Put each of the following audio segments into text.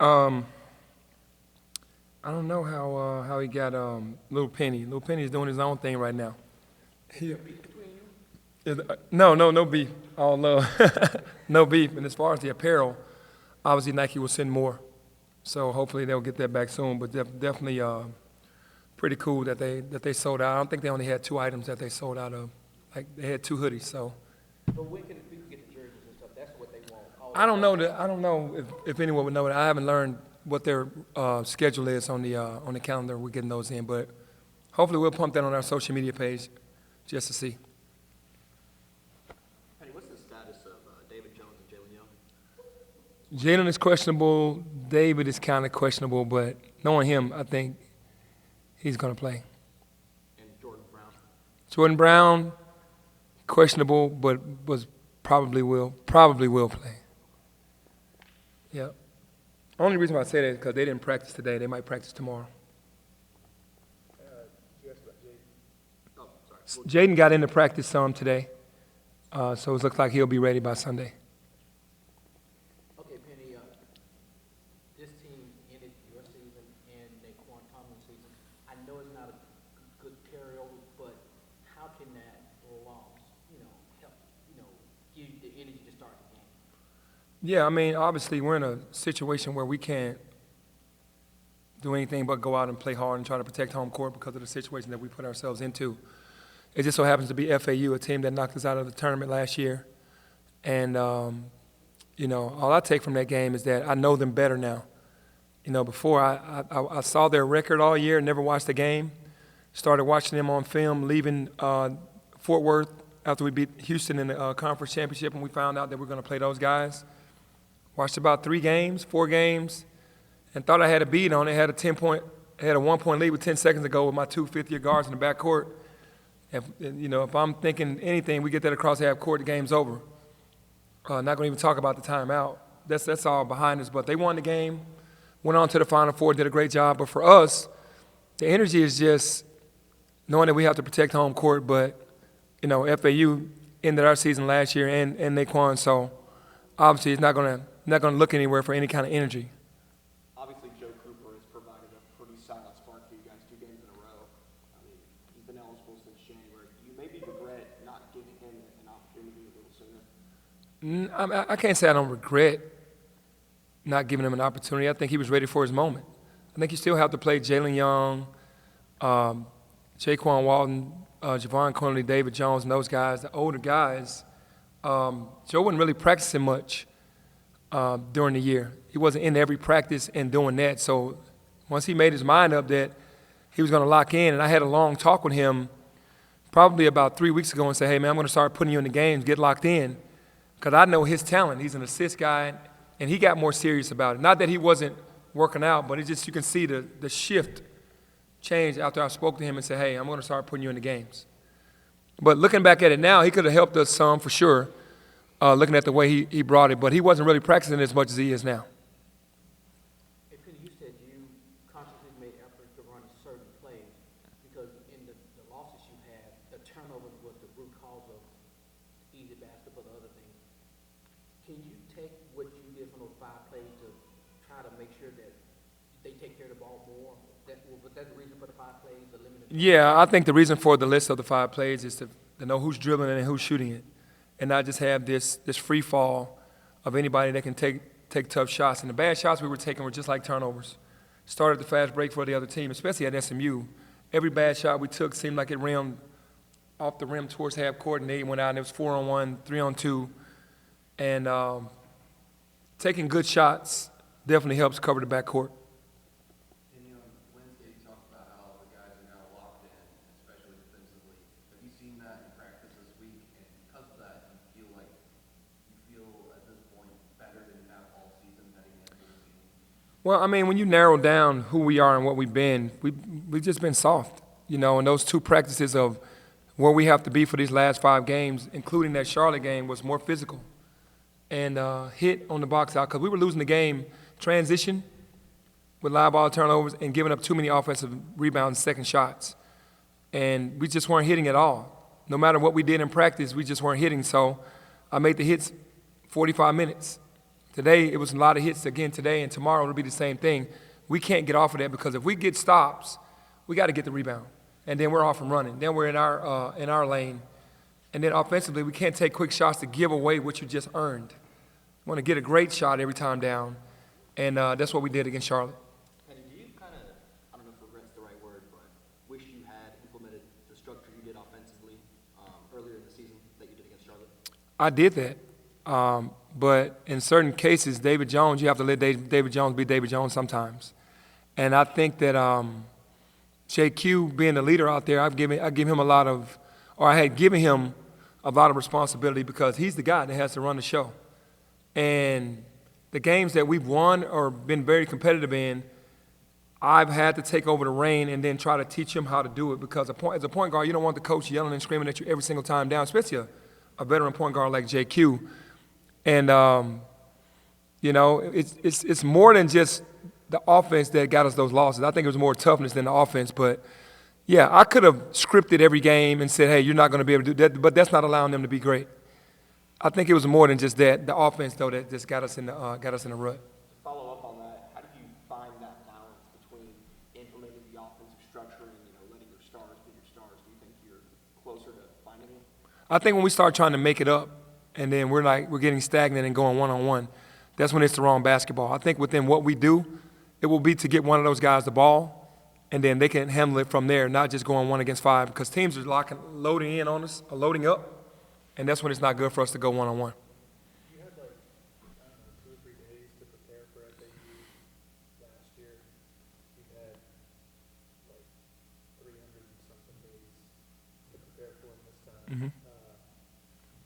Um, I don't know how he got Little Penny. Little Penny is doing his own thing right now. He, no beef. All love, no beef. And as far as the apparel, obviously Nike will send more, so hopefully they'll get that back soon. But definitely pretty cool that they sold out. I don't think they only had 2 items that they sold out of. Like they had 2 hoodies. So But when can people get the jerseys and stuff? That's what they want. I don't know that. I don't know if anyone would know that. I haven't learned what their schedule is on the calendar. We're getting those in, but hopefully we'll pump that on our social media page just to see. Penny, what's the status of David Jones and Jalen Young? Jalen is questionable. David is kind of questionable, but knowing him, I think he's going to play. And Jordan Brown? Jordan Brown, questionable, but probably will play. Yeah. Only reason why I say that is because they didn't practice today. They might practice tomorrow. Oh, sorry. Jaden got into practice some today, so it looks like he'll be ready by Sunday. Okay, Penny, this team ended your season and Naquan Tomlin's season. I know it's not a good carryover, but how can that loss, help, give you the energy to start the game? Yeah, I mean, obviously we're in a situation where we can't do anything but go out and play hard and try to protect home court because of the situation that we put ourselves into. It just so happens to be FAU, a team that knocked us out of the tournament last year. And, all I take from that game is that I know them better now. Before I saw their record all year, never watched the game. Started watching them on film, leaving Fort Worth after we beat Houston in the conference championship, and we found out that we were going to play those guys. Watched about 4 games, and thought I had a beat on it. Had a 1-point lead with 10 seconds to go with my 2 fifth-year guards in the backcourt. If I'm thinking anything, we get that across half court, the game's over. Not going to even talk about the timeout. That's all behind us. But they won the game, went on to the Final Four, did a great job. But for us, the energy is just knowing that we have to protect home court. But FAU ended our season last year and Naquan, so obviously it's not going to look anywhere for any kind of energy. Obviously, Joe Cooper has provided a pretty solid spark for you guys 2 games in a row. I mean, he's been eligible since January. Do you maybe regret not giving him an opportunity a little sooner? I can't say I don't regret not giving him an opportunity. I think he was ready for his moment. I think you still have to play Jalen Young, Jaquan Walton, Javon Conley, David Jones, and those guys, the older guys. Joe wasn't really practicing much during the year. He wasn't in every practice and doing that. So once he made his mind up that he was going to lock in, and I had a long talk with him probably about 3 weeks ago and say, hey, man, I'm going to start putting you in the games, get locked in, because I know his talent. He's an assist guy, and he got more serious about it. Not that he wasn't working out, but you can see the shift change after I spoke to him and said, hey, I'm going to start putting you in the games. But looking back at it now, he could have helped us some for sure, looking at the way he brought it. But he wasn't really practicing as much as he is now. Hey, Penny, you said you consciously made efforts to run certain plays because in the losses you had, the turnovers was the root cause of easy basketball and other things. Can you take what you did from those 5 plays to try to make sure that they take care of the ball more? Was that the reason for the 5 plays, the limited? Yeah, I think the reason for the list of the 5 plays is to know who's dribbling and who's shooting it, and not just have this free fall of anybody that can take tough shots. And the bad shots we were taking were just like turnovers. Started the fast break for the other team, especially at SMU. Every bad shot we took seemed like it rimmed off the rim towards half court, and they went out, and it was 4-on-1, 3-on-2. And taking good shots definitely helps cover the backcourt. Well, I mean, when you narrow down who we are and what we've been, we've just been soft, and those 2 practices of where we have to be for these last 5 games, including that Charlotte game, was more physical and hit on the box out because we were losing the game transition with live ball turnovers and giving up too many offensive rebounds and second shots. And we just weren't hitting at all. No matter what we did in practice, we just weren't hitting. So I made the hits 45 minutes. Today, it was a lot of hits again today, and tomorrow it'll be the same thing. We can't get off of that because if we get stops, we got to get the rebound. And then we're off and running. Then we're in our lane. And then offensively, we can't take quick shots to give away what you just earned. We want to get a great shot every time down, and that's what we did against Charlotte. Penny, do you kind of, I don't know if regret's the right word, but wish you had implemented the structure you did offensively earlier in the season that you did against Charlotte? I did that. But in certain cases, David Jones, you have to let David Jones be David Jones sometimes. And I think that JQ being the leader out there, I give him a lot of, or I had given him a lot of responsibility because he's the guy that has to run the show. And the games that we've won or been very competitive in, I've had to take over the reign and then try to teach him how to do it because as a point guard, you don't want the coach yelling and screaming at you every single time down, especially a veteran point guard like JQ. And, it's more than just the offense that got us those losses. I think it was more toughness than the offense. But, yeah, I could have scripted every game and said, hey, you're not going to be able to do that. But that's not allowing them to be great. I think it was more than just that. The offense, though, that just got us in the rut. To follow up on that, how did you find that balance between implementing the offensive structure and, letting your stars be your stars? Do you think you're closer to finding them? I think when we start trying to make it up and then we're getting stagnant and going one-on-one, that's when it's the wrong basketball. I think within what we do, it will be to get one of those guys the ball, and then they can handle it from there, not just going 1 against 5, because teams are loading in on us, or loading up, and that's when it's not good for us to go one-on-one. You had 2 or 3 days to prepare for SAU last year. You had 300 and something days to prepare for them this time.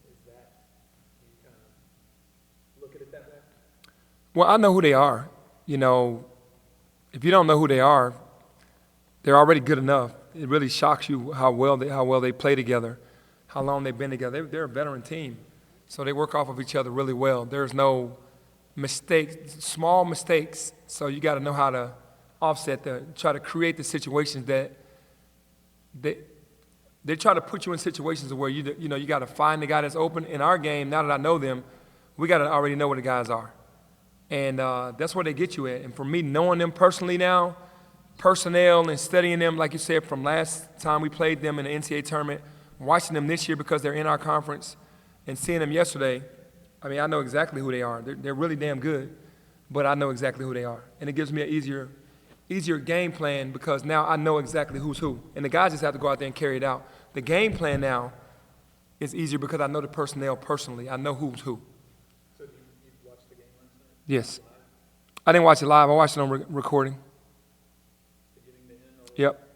Is that, do you kind of look at it that way? Well, I know who they are. If you don't know who they are, they're already good enough. It really shocks you how well they play together, how long they've been together. They're a veteran team, so they work off of each other really well. There's no mistakes, small mistakes, so you got to know how to offset try to create the situations that they try to put you in situations where you got to find the guy that's open. In our game, now that I know them, we got to already know where the guys are. And that's where they get you at. And for me, knowing them personally now, personnel and studying them, like you said, from last time we played them in the NCAA tournament, watching them this year because they're in our conference, and seeing them yesterday, I mean, I know exactly who they are. They're really damn good, but I know exactly who they are. And it gives me an easier game plan because now I know exactly who's who. And the guys just have to go out there and carry it out. The game plan now is easier because I know the personnel personally. I know who's who. So you watched the game last night? Yes. I didn't watch it live. I watched it on recording. Beginning to end? Yep.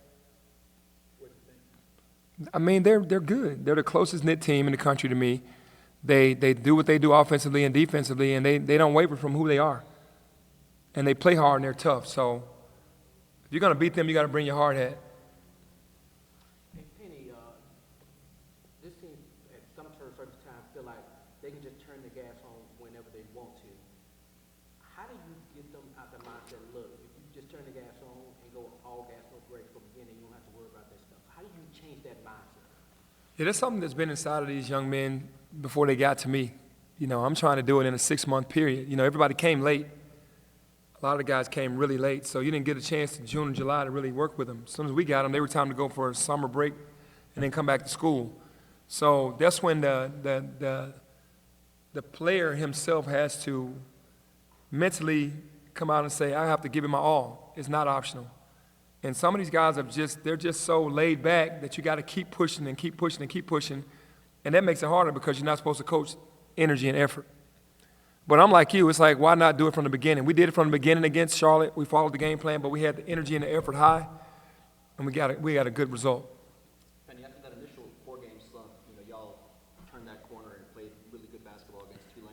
What do you think? I mean, they're good. They're the closest knit team in the country to me. They do what they do offensively and defensively, and they don't waver from who they are. And they play hard and they're tough. So if you're going to beat them, you got to bring your hard hat. Hey, Penny, this team at some certain time feel like they can just turn the gas on whenever they want to. How do you get them out the mindset, look, if you just turn the gas on and go all gas, no brakes from the beginning, you don't have to worry about that stuff. How do you change that mindset? Yeah, that's something that's been inside of these young men before they got to me. I'm trying to do it in a 6-month period. Everybody came late. A lot of the guys came really late, so you didn't get a chance to June and July to really work with them. As soon as we got them, they were time to go for a summer break and then come back to school. So that's when the player himself has to mentally come out and say, I have to give it my all. It's not optional. And some of these guys they're just so laid back that you got to keep pushing and keep pushing and keep pushing. And that makes it harder because you're not supposed to coach energy and effort. But I'm like you. It's like, why not do it from the beginning? We did it from the beginning against Charlotte. We followed the game plan, but we had the energy and the effort high, and we got a good result. Penny, after that initial 4-game slump, y'all turned that corner and played really good basketball against Tulane,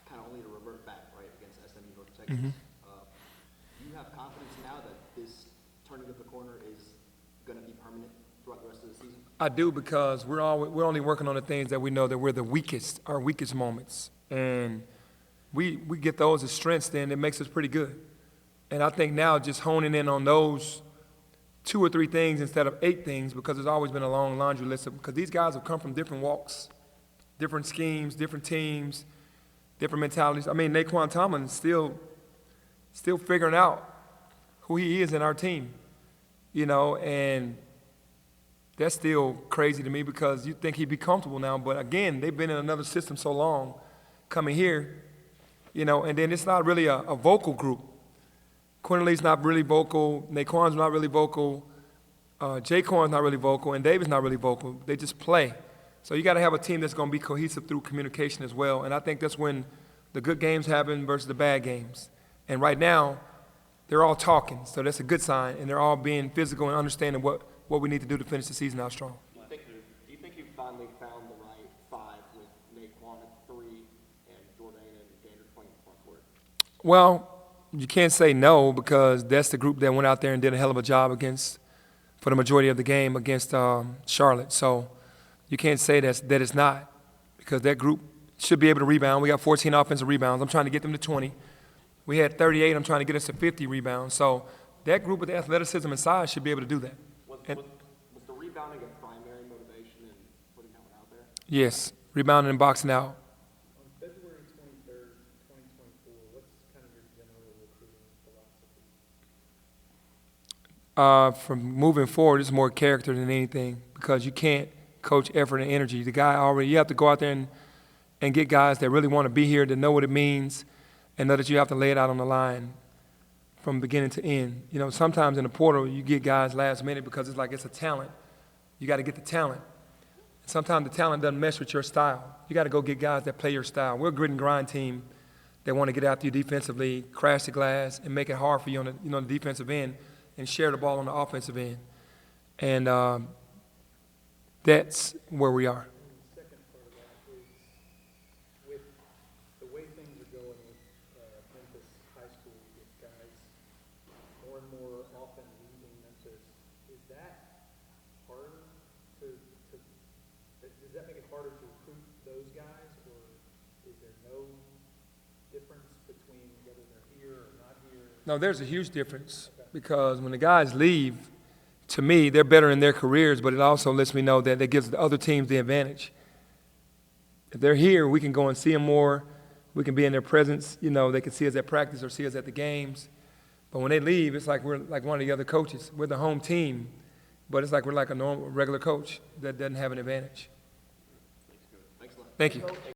kind of only to revert back, right, against SMU North Texas. Do you have confidence now that this turning of the corner is going to be permanent throughout the rest of the season? I do, because we're only working on the things that we know that we're the weakest, our weakest moments. And we get those as strengths, then it makes us pretty good. And I think now just honing in on those 2 or 3 things instead of 8 things, because there's always been a long laundry list because these guys have come from different walks, different schemes, different teams. different mentalities. I mean, Naquan Tomlin's still figuring out who he is in our team, you know, and that's still crazy to me because you think he'd be comfortable now. But again, they've been in another system so long coming here, you know, and then it's not really a vocal group. Quinterly's not really vocal, Naquan's not really vocal, Jaquan's not really vocal, and David's not really vocal. They just play. So you got to have a team that's going to be cohesive through communication as well. And I think that's when the good games happen versus the bad games. And right now, they're all talking, so that's a good sign, and they're all being physical and understanding what we need to do to finish the season out strong. Do you think you finally found the right five with Naquan at 3 and Jordan and Gander playing front court? Well, you can't say no because that's the group that went out there and did a hell of a job for the majority of the game against Charlotte. So you can't say that it's not because that group should be able to rebound. We got 14 offensive rebounds. I'm trying to get them to 20. We had 38. I'm trying to get us to 50 rebounds. So that group with the athleticism and size should be able to do that. Was the rebounding a primary motivation in putting that one out there? Yes, rebounding and boxing out. On February 23rd, 2024, what's kind of your general recruiting philosophy? From moving forward, it's more character than anything because you can't coach effort and energy. You have to go out there and get guys that really want to be here, that know what it means, and know that you have to lay it out on the line from beginning to end. You know, sometimes in the portal, you get guys last minute because it's a talent. You got to get the talent. Sometimes the talent doesn't mesh with your style. You got to go get guys that play your style. We're a grit and grind team that want to get after you defensively, crash the glass, and make it hard for you on the defensive end and share the ball on the offensive end. And that's where we are. And the second part of that is with the way things are going with Memphis High School, with guys more and more often leaving Memphis, is that harder does that make it harder to recruit those guys, or is there no difference between whether they're here or not here? No, there's a huge difference because when the guys leave, to me, they're better in their careers, but it also lets me know that it gives the other teams the advantage. If they're here, we can go and see them more. We can be in their presence. You know, they can see us at practice or see us at the games. But when they leave, it's like we're like one of the other coaches. We're the home team, but it's like we're like a regular coach that doesn't have an advantage. Thanks a lot. Thank you.